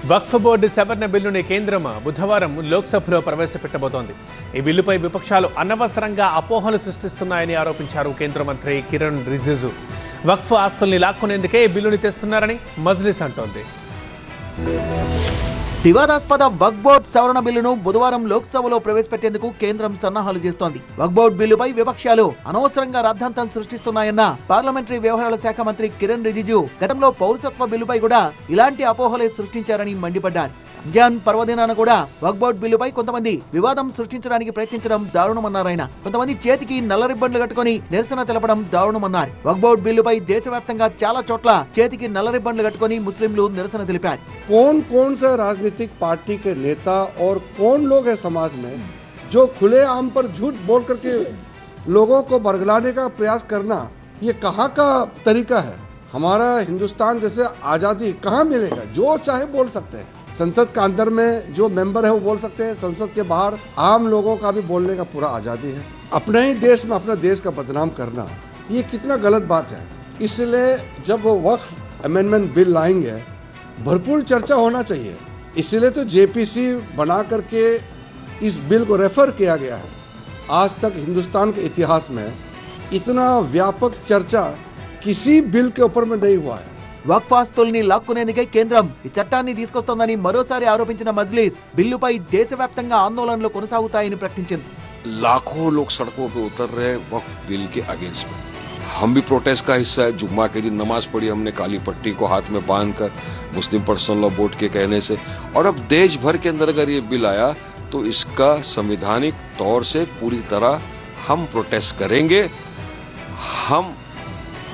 వక్ఫ్ board సవరణ బిల్లుని కేంద్రం బుధవారం లోక్సభలో ప్రవేశపెట్టబోతోంది. ఈ బిల్లుపై విపక్షాలు అనవసరంగా అపోహలు సృష్టిస్తున్నాయని ఆరోపించారు కేంద్ర మంత్రి కిరణ్ రిజిజు. వక్ఫ్ ఆస్తుల్ని లాక్కునేందుకే ఈ బిల్లుని తెస్తున్నారని మజ్లిస్ అంటోంది. వివాదాస్పద వక్ఫ్ బోర్డు సవరణ బిల్లును బుధవారం లోక్సభలో ప్రవేశపెట్టేందుకు కేంద్రం సన్నాహాలు చేస్తోంది. వక్ఫ్ బోర్డు బిల్లుపై విపక్షాలు అనవసరంగా రాద్ధాంతం సృష్టిస్తున్నాయన్న పార్లమెంటరీ వ్యవహారాల శాఖ మంత్రి కిరణ్ రిజిజు గతంలో పౌరసత్వ బిల్లుపై కూడా ఇలాంటి అపోహలే సృష్టించారని మండిపడ్డారు. రంజాన్ పర్వదినాన కూడా వక్ఫ్ బోర్డు బిల్లుపై కొంతమంది వివాదం సృష్టించడానికి ప్రయత్నించడం దారుణమన్నారాయన. కొంతమంది చేతికి నల్ల రిబ్బన్లు కట్టుకుని నిరసన తెలపడం దారుణమన్నారు. వక్ఫ్ బోర్డు బిల్లుపై దేశవ్యాప్తంగా చాలా చోట్ల చేతికి నల్ల రిబ్బన్లు కట్టుకుని ముస్లింలు నిరసన తెలిపారు. कौन से राजनीतिक पार्टी के नेता और कौन लोग हैं समाज में जो खुलेआम पर झूठ बोल करके लोगों को बरगलाने का प्रयास करना, ये कहाँ का तरीका है? हमारा हिंदुस्तान जैसे आज़ादी कहाँ मिलेगा? जो चाहे बोल सकते हैं। संसद के अंदर में जो मेंबर है वो बोल सकते हैं, संसद के बाहर आम लोगों का भी बोलने का पूरा आज़ादी है। अपने ही देश में अपने देश का बदनाम करना, ये कितना गलत बात है। इसलिए जब वो वक्फ अमेंडमेंट बिल लाएंगे भरपूर चर्चा होना चाहिए। इसलिए तो जेपीसी बना करके इस बिल को रेफर किया गया है। आज तक हिंदुस्तान के इतिहास में इतना व्यापक चर्चा किसी बिल के ऊपर में नहीं हुआ है। వక్ఫ్ ఆస్తుల్ని లాక్కునేందుకే కేంద్రం ఈ చట్టాన్ని తీసుకొస్తోందని మరోసారి ఆరోపించిన మజ్లిస్ బిల్లుపై దేశవ్యాప్తంగా ఆందోళనలు కొనసాగుతాయని ప్రకటించింది. लाखों लोग सड़कों पे उतर रहे हैं वक्फ बिल के अगेंस्ट में। हम भी प्रोटेस्ट का हिस्सा है। जुम्मा के दिन नमाज पढ़ी हमने काली पट्टी को हाथ में बांधकर मुस्लिम पर्सनल लॉ बोर्ड के कहने से। और अब देश भर के अंदर अगर ये बिल आया तो इसका संवैधानिक तौर से पूरी तरह हम प्रोटेस्ट करेंगे। हम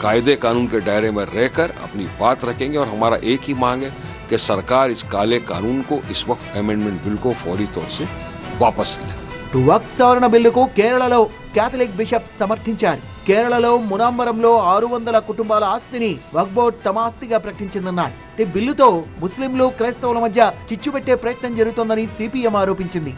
कायदे कानून के दायरे में रहकर अपनी बात रखेंगे और हमारा एक ही मांग है कि सरकार इस काले कानून को, इस वक्त अमेंडमेंट बिल को फौरी तौर से वापस ले। వక్ఫ్ సవరణ బిల్లుకు కేరళలో కేథలిక్ బిషప్ సమర్థించారు. కేరళలో మునాంబరంలో 600 కుటుంబాల ఆస్తిని వక్ఫ్ బోర్డు తమ ఆస్తిగా ప్రకటించిందన్నారు. ఈ బిల్లుతో ముస్లింలు క్రైస్తవుల మధ్య చిచ్చు పెట్టే ప్రయత్నం జరుగుతోందని సిపిఎం ఆరోపించింది.